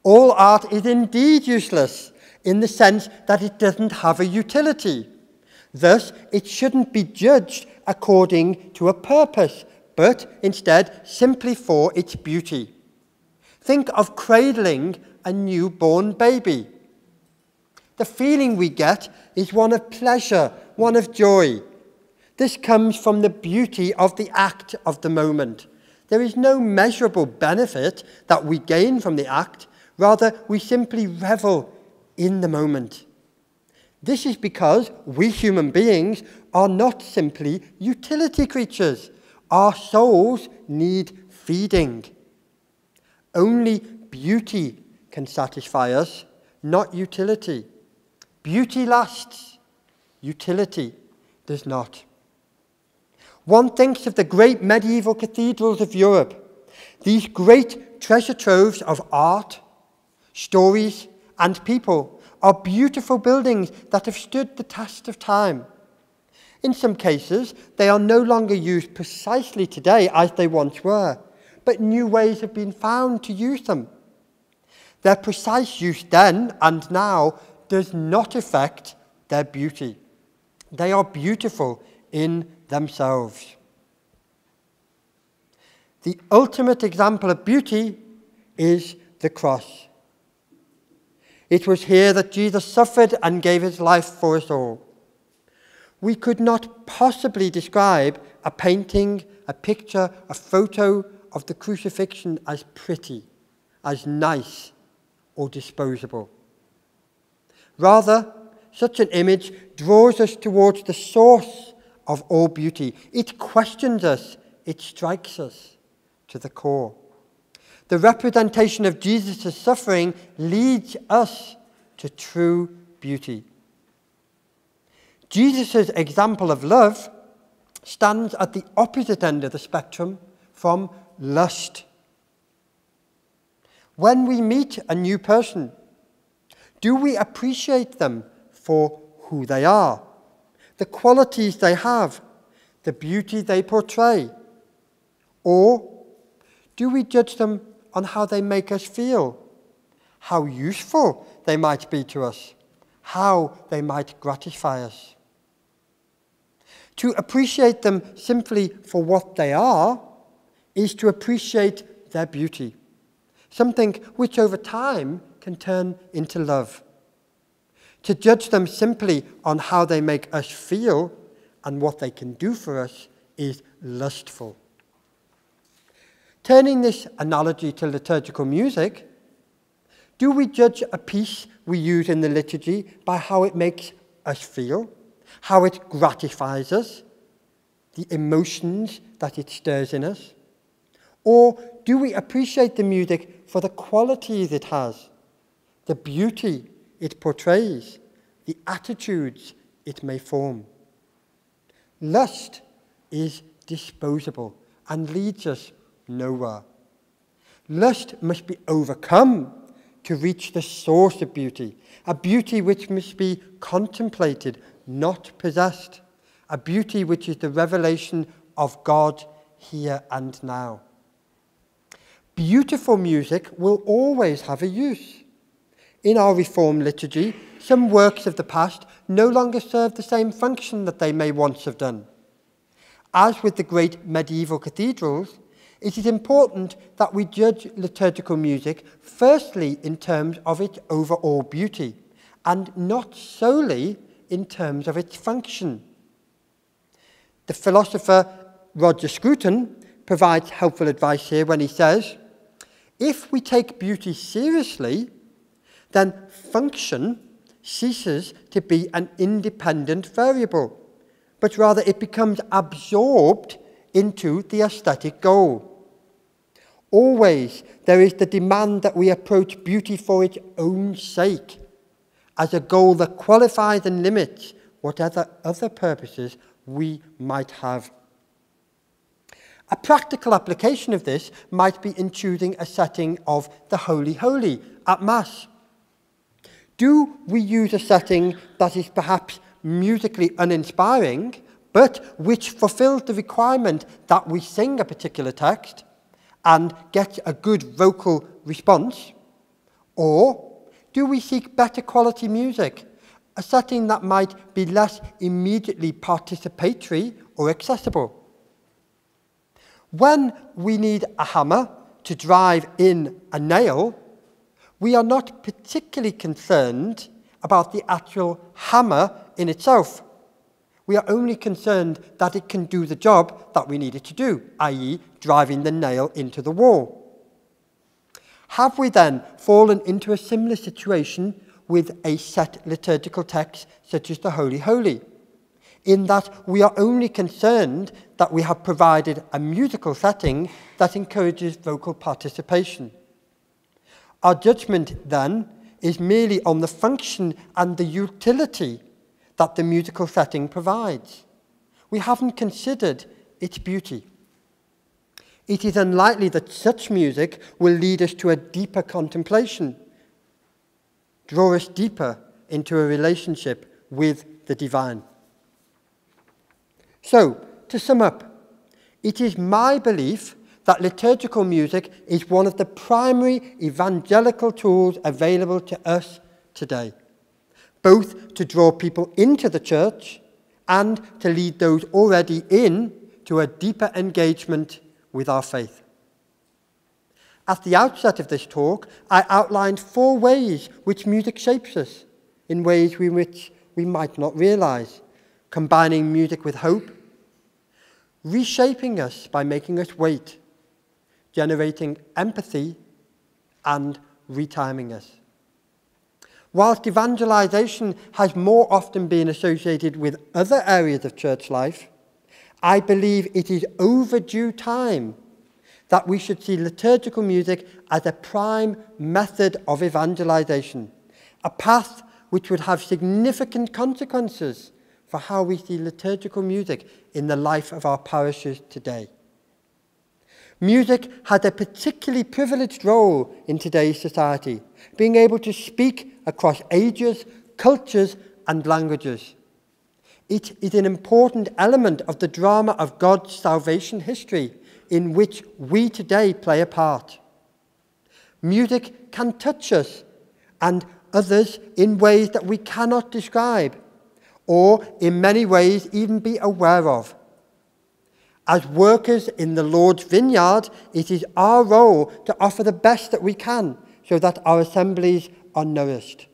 All art is indeed useless in the sense that it doesn't have a utility. Thus, it shouldn't be judged according to a purpose, but instead simply for its beauty. Think of cradling a newborn baby. The feeling we get is one of pleasure, one of joy. This comes from the beauty of the act of the moment. There is no measurable benefit that we gain from the act. Rather, we simply revel in the moment. This is because we human beings are not simply utility creatures. Our souls need feeding. Only beauty can satisfy us, not utility. Beauty lasts. Utility does not. One thinks of the great medieval cathedrals of Europe. These great treasure troves of art, stories, and people are beautiful buildings that have stood the test of time. In some cases, they are no longer used precisely today as they once were, but new ways have been found to use them. Their precise use then and now does not affect their beauty. They are beautiful in themselves. The ultimate example of beauty is the cross. It was here that Jesus suffered and gave his life for us all. We could not possibly describe a painting, a picture, a photo of the crucifixion as pretty, as nice, or disposable. Rather, such an image draws us towards the source of all beauty. It questions us, it strikes us to the core. The representation of Jesus' suffering leads us to true beauty. Jesus' example of love stands at the opposite end of the spectrum from lust. When we meet a new person, do we appreciate them for who they are, the qualities they have, the beauty they portray? Or do we judge them on how they make us feel, how useful they might be to us, how they might gratify us? To appreciate them simply for what they are is to appreciate their beauty, something which over time can turn into love. To judge them simply on how they make us feel and what they can do for us is lustful. Turning this analogy to liturgical music, do we judge a piece we use in the liturgy by how it makes us feel, how it gratifies us, the emotions that it stirs in us? Or do we appreciate the music for the qualities it has, the beauty it portrays, the attitudes it may form? Lust is disposable and leads us nowhere. Lust must be overcome to reach the source of beauty, a beauty which must be contemplated, not possessed, a beauty which is the revelation of God here and now. Beautiful music will always have a use. In our Reformed liturgy, some works of the past no longer serve the same function that they may once have done. As with the great medieval cathedrals, it is important that we judge liturgical music firstly in terms of its overall beauty, and not solely in terms of its function. The philosopher Roger Scruton provides helpful advice here when he says, if we take beauty seriously, then function ceases to be an independent variable, but rather it becomes absorbed into the aesthetic goal. Always there is the demand that we approach beauty for its own sake, as a goal that qualifies and limits whatever other purposes we might have. A practical application of this might be in choosing a setting of the Holy Holy at Mass. Do we use a setting that is perhaps musically uninspiring, but which fulfills the requirement that we sing a particular text and get a good vocal response? Or do we seek better quality music, a setting that might be less immediately participatory or accessible? When we need a hammer to drive in a nail, we are not particularly concerned about the actual hammer in itself. We are only concerned that it can do the job that we need it to do, i.e., driving the nail into the wall. Have we then fallen into a similar situation with a set liturgical text such as the Holy Holy, in that we are only concerned that we have provided a musical setting that encourages vocal participation? Our judgment, then, is merely on the function and the utility that the musical setting provides. We haven't considered its beauty. It is unlikely that such music will lead us to a deeper contemplation, draw us deeper into a relationship with the divine. So, to sum up, it is my belief that liturgical music is one of the primary evangelical tools available to us today, both to draw people into the church and to lead those already in to a deeper engagement with our faith. At the outset of this talk, I outlined 4 ways which music shapes us, in ways which we might not realize, combining music with hope, reshaping us by making us wait, generating empathy, and retiming us. Whilst evangelization has more often been associated with other areas of church life, I believe it is overdue time that we should see liturgical music as a prime method of evangelization, a path which would have significant consequences for how we see liturgical music in the life of our parishes today. Music has a particularly privileged role in today's society, being able to speak across ages, cultures, and languages. It is an important element of the drama of God's salvation history, in which we today play a part. Music can touch us and others in ways that we cannot describe, or in many ways even be aware of. As workers in the Lord's vineyard, it is our role to offer the best that we can so that our assemblies are nourished.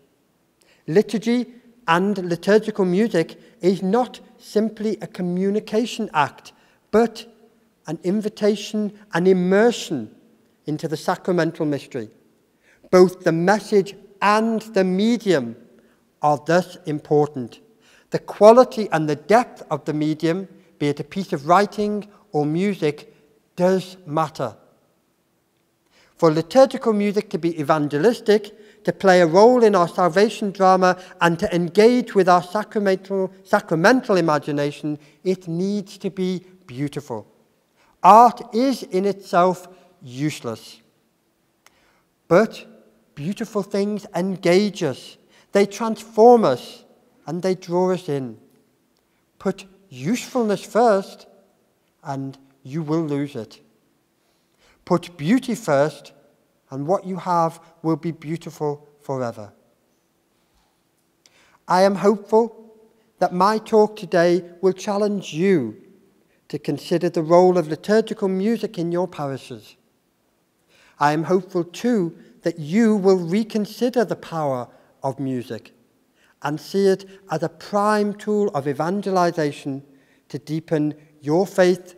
Liturgy and liturgical music is not simply a communication act, but an invitation, an immersion into the sacramental mystery. Both the message and the medium are thus important. The quality and the depth of the medium, be it a piece of writing or music, does matter. For liturgical music to be evangelistic, to play a role in our salvation drama, and to engage with our sacramental imagination, it needs to be beautiful. Art is in itself useless. But beautiful things engage us. They transform us and they draw us in. Put usefulness first and you will lose it. Put beauty first and what you have will be beautiful forever. I am hopeful that my talk today will challenge you to consider the role of liturgical music in your parishes. I am hopeful too that you will reconsider the power of music and see it as a prime tool of evangelization to deepen your faith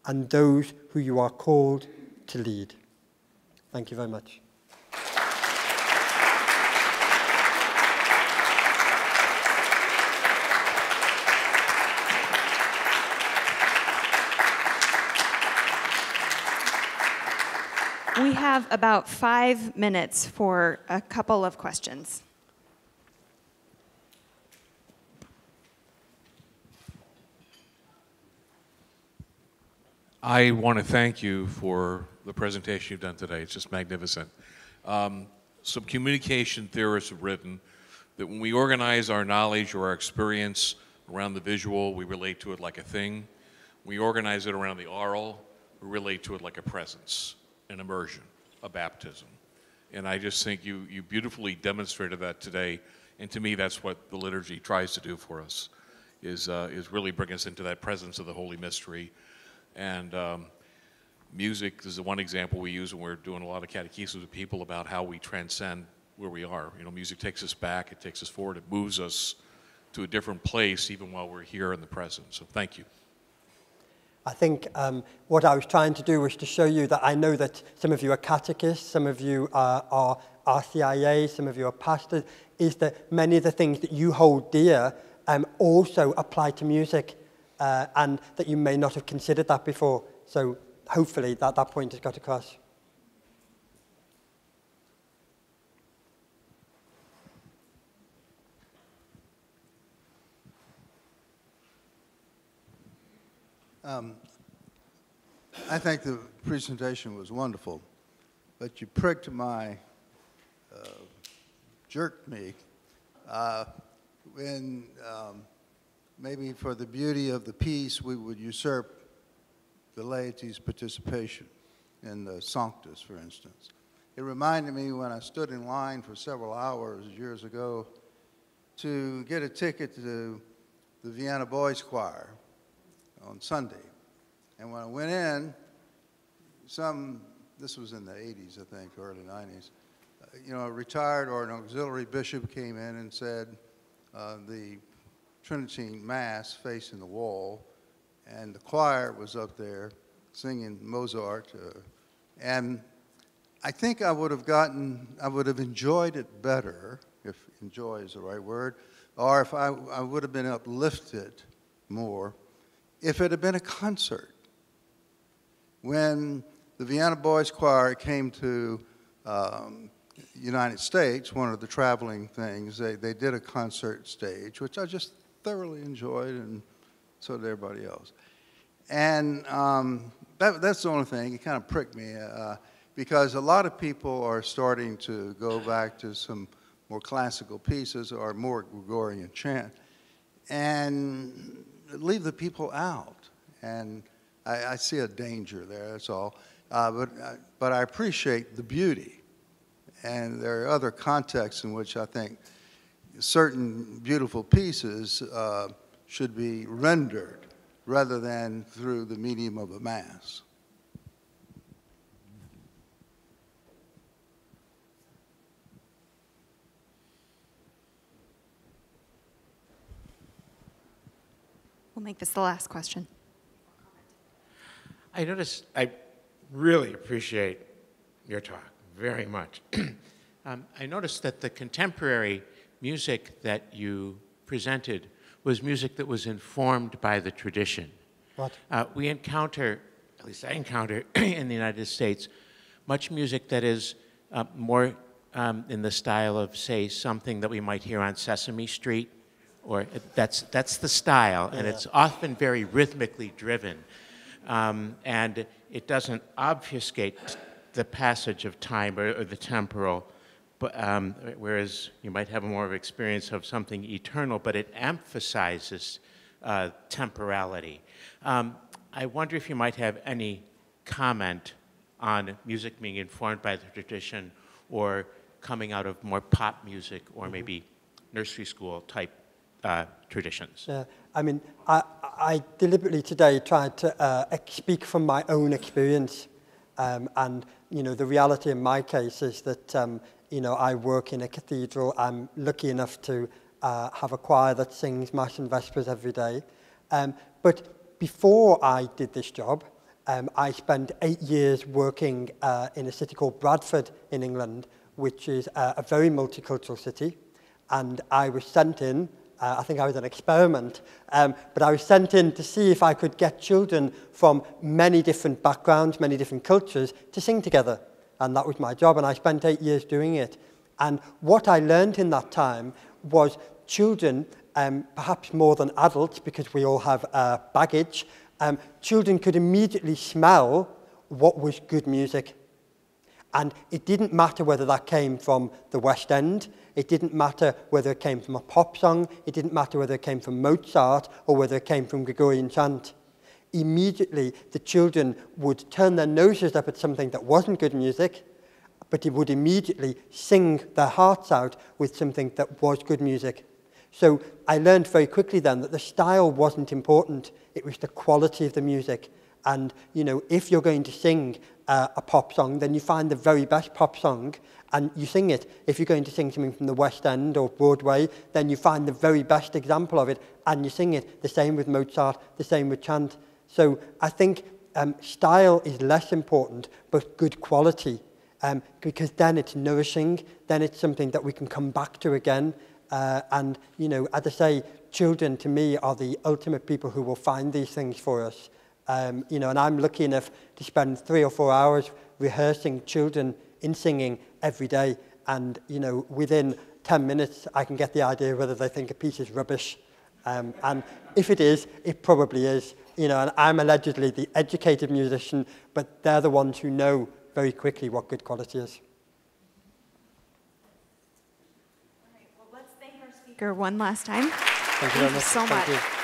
and those who you are called to lead. Thank you very much. We have about 5 minutes for a couple of questions. I want to thank you for the presentation you've done today. It's just magnificent. Some communication theorists have written that when we organize our knowledge or our experience around the visual, we relate to it like a thing. We organize it around the oral, we relate to it like a presence, an immersion, a baptism. And I just think you beautifully demonstrated that today. And to me, that's what the liturgy tries to do for us, is really bring us into that presence of the Holy Mystery. And music is the one example we use when we're doing a lot of catechesis with people about how we transcend where we are. You know, music takes us back, it takes us forward, it moves us to a different place even while we're here in the present. So thank you. I think what I was trying to do was to show you that I know that some of you are catechists, some of you are RCIA, some of you are pastors, is that many of the things that you hold dear also apply to music, and that you may not have considered that before. So hopefully that point has got across. I think the presentation was wonderful, but you pricked my, jerked me, when maybe for the beauty of the piece we would usurp the laity's participation in the Sanctus, for instance. It reminded me when I stood in line for several hours years ago to get a ticket to the Vienna Boys Choir on Sunday. And when I went in, some this was in the 80s, I think, early 90s. You know, a retired or an auxiliary bishop came in and said the Trinitine Mass facing the wall, and the choir was up there singing Mozart, and I think I would have enjoyed it better, if enjoy is the right word, or if I would have been uplifted more if it had been a concert. When the Vienna Boys Choir came to United States, one of the traveling things, they did a concert stage, which I just thoroughly enjoyed, and so did everybody else. And that's the only thing. It kind of pricked me, because a lot of people are starting to go back to some more classical pieces or more Gregorian chant and leave the people out. And I see a danger there, that's all. But I appreciate the beauty. And there are other contexts in which I think certain beautiful pieces should be rendered rather than through the medium of a mass. We'll make this the last question. I really appreciate your talk very much. I noticed that the contemporary music that you presented was music that was informed by the tradition. What? We encounter, at least I encounter in the United States, much music that is more in the style of, say, something that we might hear on Sesame Street, or that's the style, and it's often very rhythmically driven. And it doesn't obfuscate the passage of time or the temporal, but, whereas you might have more of an experience of something eternal, but it emphasizes temporality. I wonder if you might have any comment on music being informed by the tradition or coming out of more pop music or maybe nursery school type traditions. Yeah, I mean, I deliberately today tried to speak from my own experience, and you know, the reality in my case is that you know, I work in a cathedral. I'm lucky enough to have a choir that sings Mass and Vespers every day. But before I did this job, I spent 8 years working in a city called Bradford in England, which is a very multicultural city, and I was sent in. I think I was an experiment, but I was sent in to see if I could get children from many different backgrounds, many different cultures, to sing together. And that was my job, and I spent 8 years doing it. And what I learned in that time was children, perhaps more than adults, because we all have baggage, children could immediately smell what was good music. And it didn't matter whether that came from the West End, it didn't matter whether it came from a pop song, it didn't matter whether it came from Mozart or whether it came from Gregorian chant. Immediately, the children would turn their noses up at something that wasn't good music, but it would immediately sing their hearts out with something that was good music. So I learned very quickly then that the style wasn't important, it was the quality of the music. And, you know, if you're going to sing a pop song, then you find the very best pop song and you sing it. If you're going to sing something from the West End or Broadway, then you find the very best example of it and you sing it. The same with Mozart, the same with chant. So I think style is less important, but good quality, because then it's nourishing, then it's something that we can come back to again. And, you know, as I say, children to me are the ultimate people who will find these things for us. You know, and I'm lucky enough to spend 3 or 4 hours rehearsing children in singing every day. And, you know, within 10 minutes, I can get the idea whether they think a piece is rubbish. And if it is, it probably is. You know, and I'm allegedly the educated musician, but they're the ones who know very quickly what good quality is. All right, well, let's thank our speaker one last time. Thank you very much. So much. Thank you.